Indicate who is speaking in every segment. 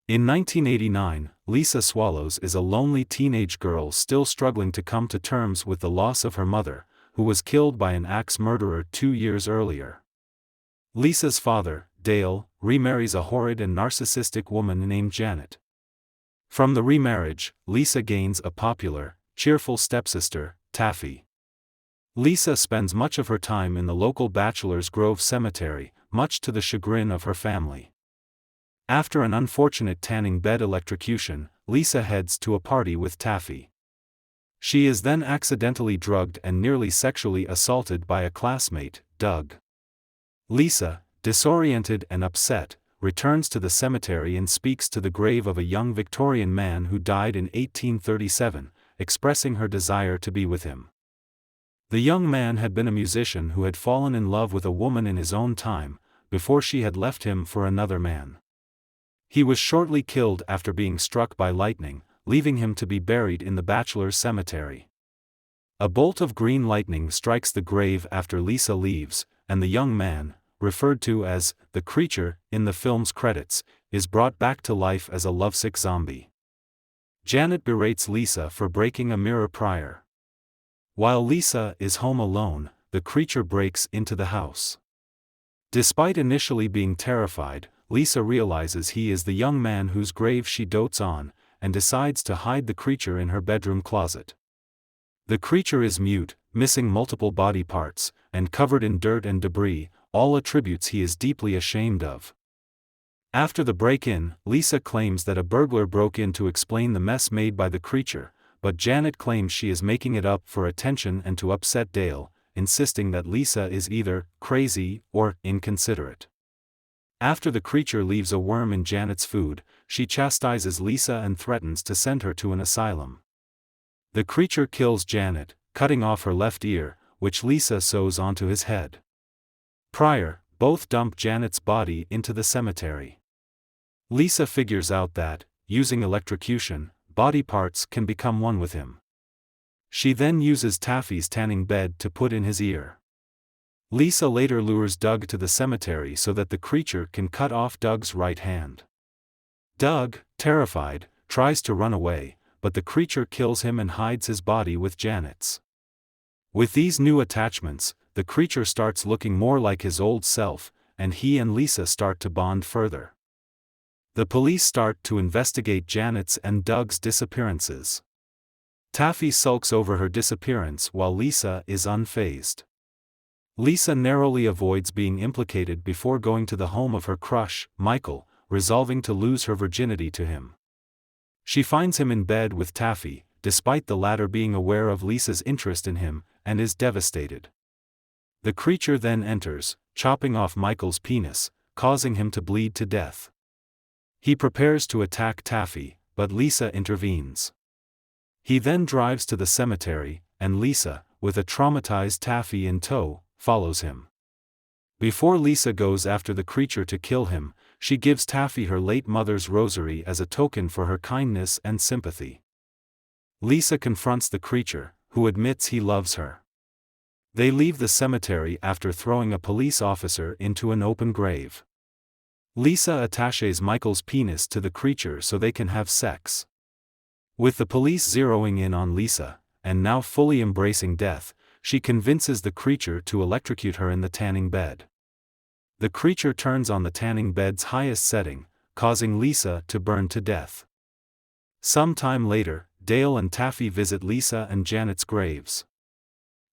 Speaker 1: In 1989, Lisa Swallows is a lonely teenage girl still struggling to come to terms with the loss of her mother, who was killed by an axe murderer 2 years earlier. Lisa's father, Dale, remarries a horrid and narcissistic woman named Janet. From the remarriage, Lisa gains a popular, cheerful stepsister, Taffy. Lisa spends much of her time in the local Bachelor's Grove cemetery, much to the chagrin of her family. After an unfortunate tanning bed electrocution, Lisa heads to a party with Taffy. She is then accidentally drugged and nearly sexually assaulted by a classmate, Doug. Lisa, disoriented and upset, returns to the cemetery and speaks to the grave of a young Victorian man who died in 1837, expressing her desire to be with him. The young man had been a musician who had fallen in love with a woman in his own time, before she had left him for another man. He was shortly killed after being struck by lightning, leaving him to be buried in the Bachelor's cemetery. A bolt of green lightning strikes the grave after Lisa leaves, and the young man, referred to as the creature in the film's credits, is brought back to life as a lovesick zombie. Janet berates Lisa for breaking a mirror prior. While Lisa is home alone, the creature breaks into the house. Despite initially being terrified, Lisa realizes he is the young man whose grave she dotes on, and decides to hide the creature in her bedroom closet. The creature is mute, missing multiple body parts, and covered in dirt and debris, all attributes he is deeply ashamed of. After the break-in, Lisa claims that a burglar broke in to explain the mess made by the creature, but Janet claims she is making it up for attention and to upset Dale, insisting that Lisa is either crazy or inconsiderate. After the creature leaves a worm in Janet's food, she chastises Lisa and threatens to send her to an asylum. The creature kills Janet, cutting off her left ear, which Lisa sews onto his head. Prior, both dump Janet's body into the cemetery. Lisa figures out that, using electrocution, body parts can become one with him. She then uses Taffy's tanning bed to put in his ear. Lisa later lures Doug to the cemetery so that the creature can cut off Doug's right hand. Doug, terrified, tries to run away, but the creature kills him and hides his body with Janet's. With these new attachments, the creature starts looking more like his old self, and he and Lisa start to bond further. The police start to investigate Janet's and Doug's disappearances. Taffy sulks over her disappearance while Lisa is unfazed. Lisa narrowly avoids being implicated before going to the home of her crush, Michael, resolving to lose her virginity to him. She finds him in bed with Taffy, despite the latter being aware of Lisa's interest in him, and is devastated. The creature then enters, chopping off Michael's penis, causing him to bleed to death. He prepares to attack Taffy, but Lisa intervenes. He then drives to the cemetery, and Lisa, with a traumatized Taffy in tow, follows him. Before Lisa goes after the creature to kill him, she gives Taffy her late mother's rosary as a token for her kindness and sympathy. Lisa confronts the creature, who admits he loves her. They leave the cemetery after throwing a police officer into an open grave. Lisa attaches Michael's penis to the creature so they can have sex. With the police zeroing in on Lisa, and now fully embracing death, she convinces the creature to electrocute her in the tanning bed. The creature turns on the tanning bed's highest setting, causing Lisa to burn to death. Some time later, Dale and Taffy visit Lisa and Janet's graves.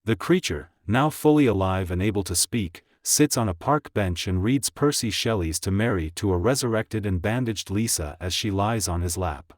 Speaker 1: The creature, now fully alive and able to speak, sits on a park bench and reads Percy Shelley's To Mary to a resurrected and bandaged Lisa as she lies on his lap.